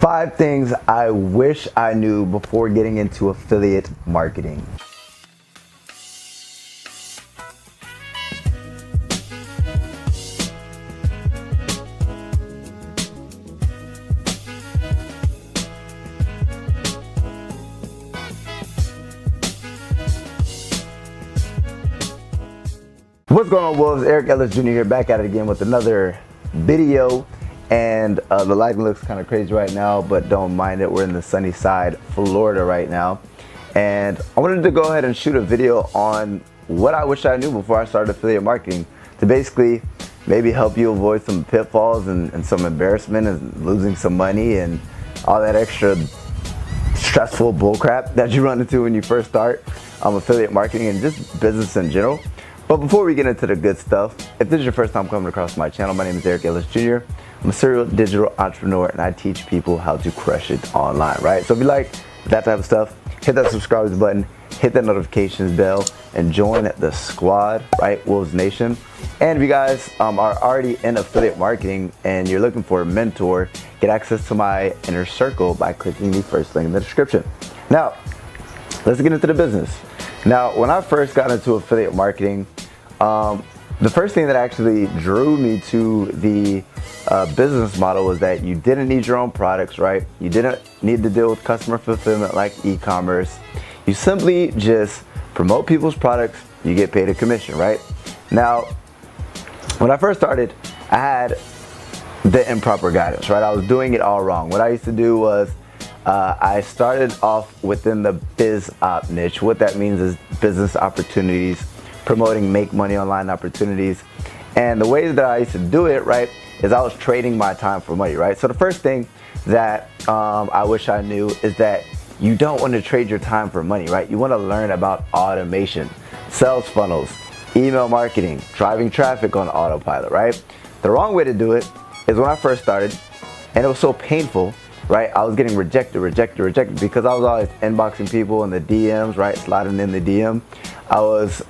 5 things I wish I knew before getting into affiliate marketing. What's going on, Wolves? Eric Ellis Jr. here, back at it again with another video. And the lighting looks kind of crazy right now, but don't mind it. We're in the sunny side, Florida right now. And I wanted to go ahead and shoot a video on what I wish I knew before I started affiliate marketing, to basically maybe help you avoid some pitfalls and some embarrassment and losing some money and all that extra stressful bullcrap that you run into when you first start affiliate marketing and just business in general. But before we get into the good stuff, if this is your first time coming across my channel, my name is Eric Ellis Jr. I'm a serial digital entrepreneur and I teach people how to crush it online, right? So if you like that type of stuff, hit that subscribe button, hit that notifications bell, and join the squad, right? Wolves Nation. And if you guys are already in affiliate marketing and you're looking for a mentor, get access to my inner circle by clicking the first link in the description. Now, let's get into the business. Now, when I first got into affiliate marketing, the first thing that actually drew me to the business model was that you didn't need your own products, right? You didn't need to deal with customer fulfillment like e-commerce. You simply just promote people's products, you get paid a commission, right? Now, when I first started, I had the improper guidance, right? I was doing it all wrong. What I used to do was I started off within the biz op niche. What that means is business opportunities, promoting make money online opportunities. And the way that I used to do it, right, is I was trading my time for money, right? So the first thing that I wish I knew is that you don't want to trade your time for money, right? You want to learn about automation, sales funnels, email marketing, driving traffic on autopilot, right? The wrong way to do it is when I first started, and it was so painful, right? I was getting rejected because I was always inboxing people in the DMs, right? Sliding in the DM. I was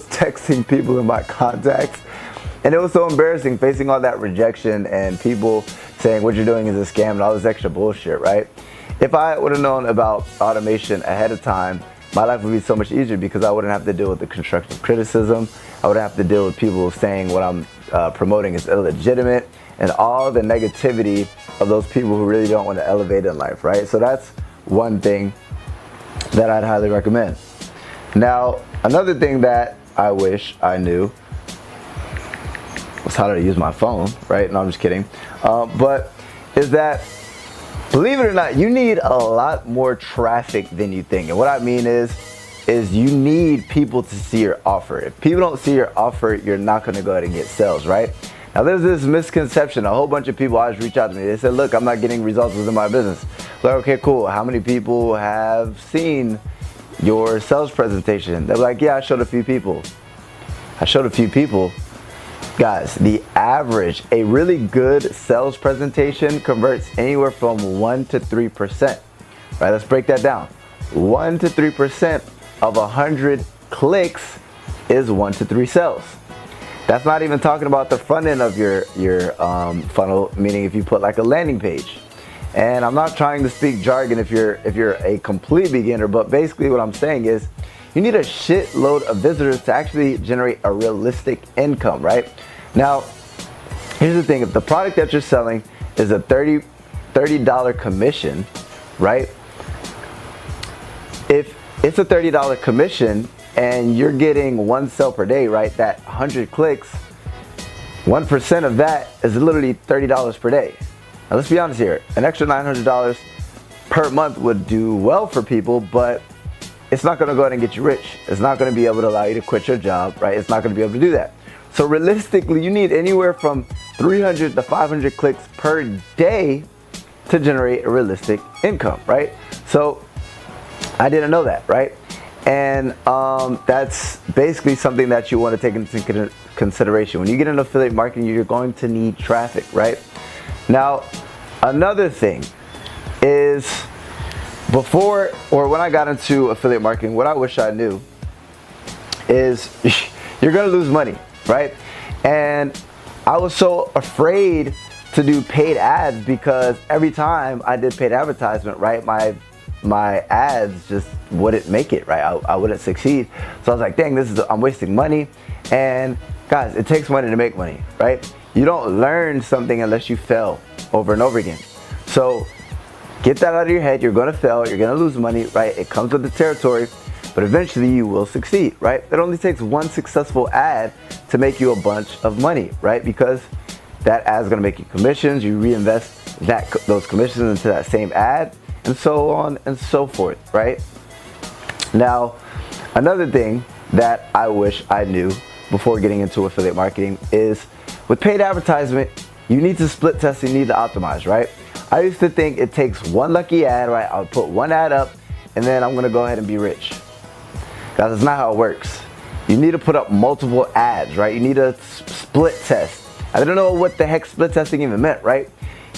texting people in my contacts, and it was so embarrassing facing all that rejection and people saying what you're doing is a scam and all this extra bullshit, right? If I would have known about automation ahead of time, my life would be so much easier because I wouldn't have to deal with the constructive criticism. I wouldn't have to deal with people saying what I'm promoting is illegitimate and all the negativity of those people who really don't want to elevate in life, right? So that's one thing that I'd highly recommend. Now, another thing that I wish I knew was how to use my phone, right? No, I'm just kidding. But is that, believe it or not, you need a lot more traffic than you think. And what I mean is you need people to see your offer. If people don't see your offer, you're not gonna go ahead and get sales, right? Now there's this misconception. A whole bunch of people always reach out to me. They said, look, I'm not getting results within my business. Like, okay, cool. How many people have seen your sales presentation? They're like, yeah, I showed a few people. Guys, the average, a really good sales presentation converts anywhere from 1 to 3%. Right, let's break that down. 1 to 3% of 100 clicks is 1 to 3 sales. That's not even talking about the front end of your funnel, meaning if you put like a landing page. And I'm not trying to speak jargon if you're a complete beginner, but basically what I'm saying is you need a shitload of visitors to actually generate a realistic income, right? Now, here's the thing. If the product that you're selling is a $30 commission, right? If it's a $30 commission and you're getting 1 sale per day, right? That 100 clicks, 1% of that is literally $30 per day. Now let's be honest here, an extra $900 per month would do well for people, but it's not gonna go ahead and get you rich. It's not gonna be able to allow you to quit your job, right? It's not gonna be able to do that. So realistically, you need anywhere from 300 to 500 clicks per day to generate a realistic income, right? So I didn't know that, right? And that's basically something that you want to take into consideration. When you get into affiliate marketing, you're going to need traffic, right? Now, another thing is before or when I got into affiliate marketing, what I wish I knew is you're gonna lose money, right? And I was so afraid to do paid ads because every time I did paid advertisement, right, my ads just wouldn't make it, right? I wouldn't succeed. So I was like, dang, I'm wasting money. And guys, it takes money to make money, right? You don't learn something unless you fail over and over again. So get that out of your head. You're gonna fail, you're gonna lose money, right? It comes with the territory, but eventually you will succeed, right? It only takes one successful ad to make you a bunch of money, right? Because that ad is gonna make you commissions, you reinvest those commissions into that same ad, and so on and so forth, right? Now, another thing that I wish I knew before getting into affiliate marketing is with paid advertisement, you need to split test, you need to optimize, right? I used to think it takes one lucky ad, right? I'll put one ad up and then I'm gonna go ahead and be rich. Guys, that's not how it works. You need to put up multiple ads, right? You need to split test. I don't know what the heck split testing even meant, right?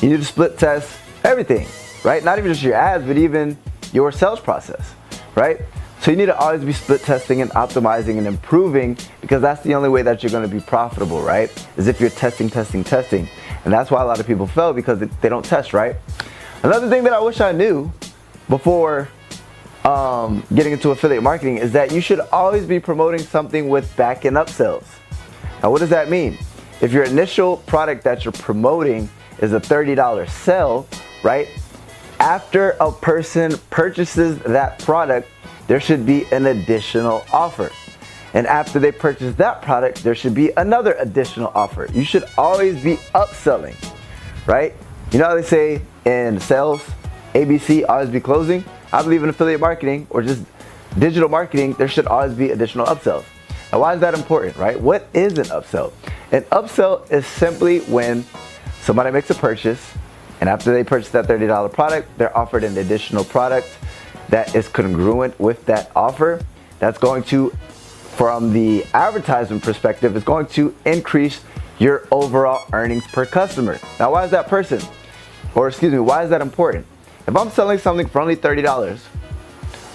You need to split test everything, right? Not even just your ads, but even your sales process, right? So you need to always be split testing and optimizing and improving, because that's the only way that you're gonna be profitable, right? Is if you're testing. And that's why a lot of people fail, because they don't test, right? Another thing that I wish I knew before getting into affiliate marketing is that you should always be promoting something with back and upsells. Now, what does that mean? If your initial product that you're promoting is a $30 sell, right? After a person purchases that product, there should be an additional offer. And after they purchase that product, there should be another additional offer. You should always be upselling, right? You know how they say in sales, ABC, always be closing? I believe in affiliate marketing or just digital marketing, there should always be additional upsells. Now, why is that important, right? What is an upsell? An upsell is simply when somebody makes a purchase, and after they purchase that $30 product, they're offered an additional product that is congruent with that offer. That's going to, from the advertisement perspective, is going to increase your overall earnings per customer. Now, why is that why is that important? If I'm selling something for only $30,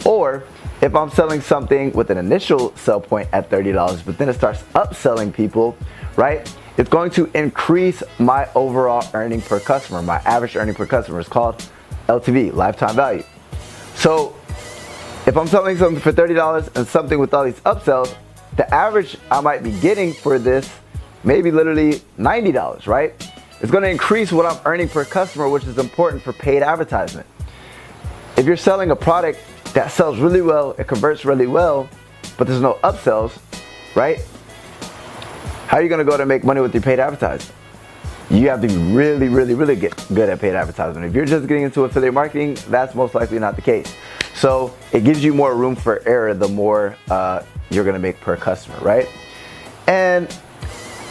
or if I'm selling something with an initial sell point at $30, but then it starts upselling people, right? It's going to increase my overall earning per customer. My average earning per customer is called LTV, lifetime value. So if I'm selling something for $30 and something with all these upsells, the average I might be getting for this maybe literally $90, right? It's going to increase what I'm earning per customer, which is important for paid advertisement. If you're selling a product that sells really well, it converts really well, but there's no upsells, right? How are you going to go to make money with your paid advertising? You have to be really good at paid advertisement. If you're just getting into affiliate marketing, that's most likely not the case. So it gives you more room for error the more you're gonna make per customer, right? And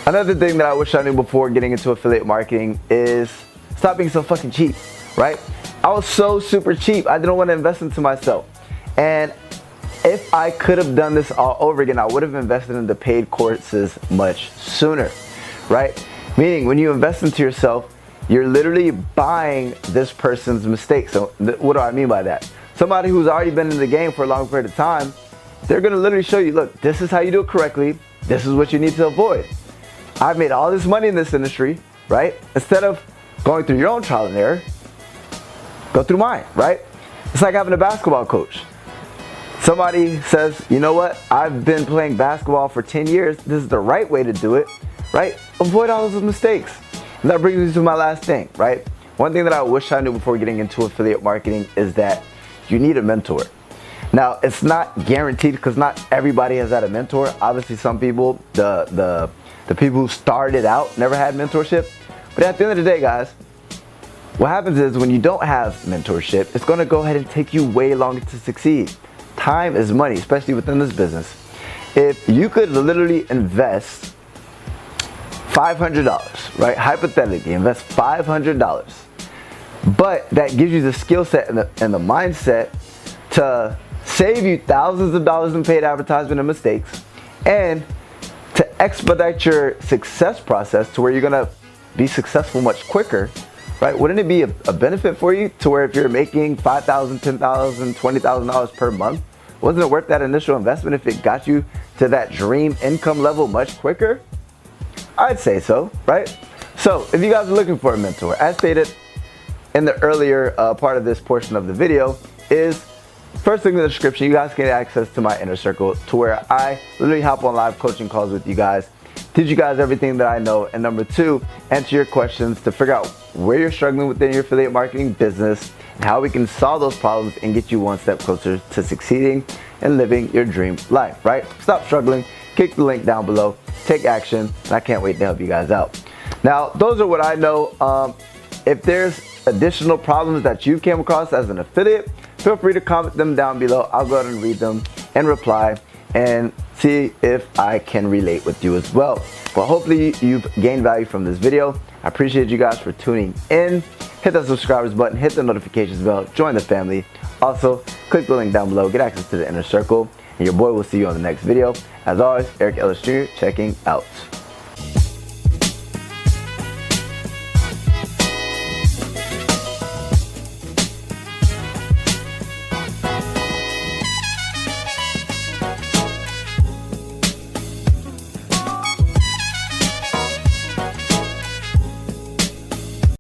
another thing that I wish I knew before getting into affiliate marketing is stop being so fucking cheap, right? I was so super cheap. I didn't want to invest into myself. And if I could have done this all over again, I would have invested in the paid courses much sooner, right? Meaning, when you invest into yourself, you're literally buying this person's mistakes. So what do I mean by that? Somebody who's already been in the game for a long period of time, they're gonna literally show you, look, this is how you do it correctly. This is what you need to avoid. I've made all this money in this industry, right? Instead of going through your own trial and error, go through mine, right? It's like having a basketball coach. Somebody says, you know what? I've been playing basketball for 10 years. This is the right way to do it, right? Avoid all those mistakes. And that brings me to my last thing, right? One thing that I wish I knew before getting into affiliate marketing is that you need a mentor. Now, it's not guaranteed because not everybody has had a mentor. Obviously, some people, the people who started out never had mentorship. But at the end of the day, guys, what happens is when you don't have mentorship, it's gonna go ahead and take you way longer to succeed. Time is money, especially within this business. If you could literally invest $500, right? Hypothetically, invest $500, but that gives you the skill set and the mindset to save you thousands of dollars in paid advertisement and mistakes, and to expedite your success process to where you're gonna be successful much quicker, right? Wouldn't it be a benefit for you to where if you're making $5,000, $10,000, $20,000 per month, wasn't it worth that initial investment if it got you to that dream income level much quicker? I'd say so, right? So if you guys are looking for a mentor, as stated in the earlier part of this portion of the video, is first link in the description. You guys get access to my inner circle, to where I literally hop on live coaching calls with you guys, teach you guys everything that I know, and number two, answer your questions to figure out where you're struggling within your affiliate marketing business and how we can solve those problems and get you one step closer to succeeding and living your dream life, right? Stop struggling, click the link down below, take action, and I can't wait to help you guys out. Now, those are what I know. If there's additional problems that you came across as an affiliate, feel free to comment them down below. I'll go ahead and read them and reply and see if I can relate with you as well. But hopefully you've gained value from this video. I appreciate you guys for tuning in. Hit that subscribers button, hit the notifications bell, join the family. Also, click the link down below, get access to the inner circle, and your boy will see you on the next video. As always, Eric Ellis Jr. checking out.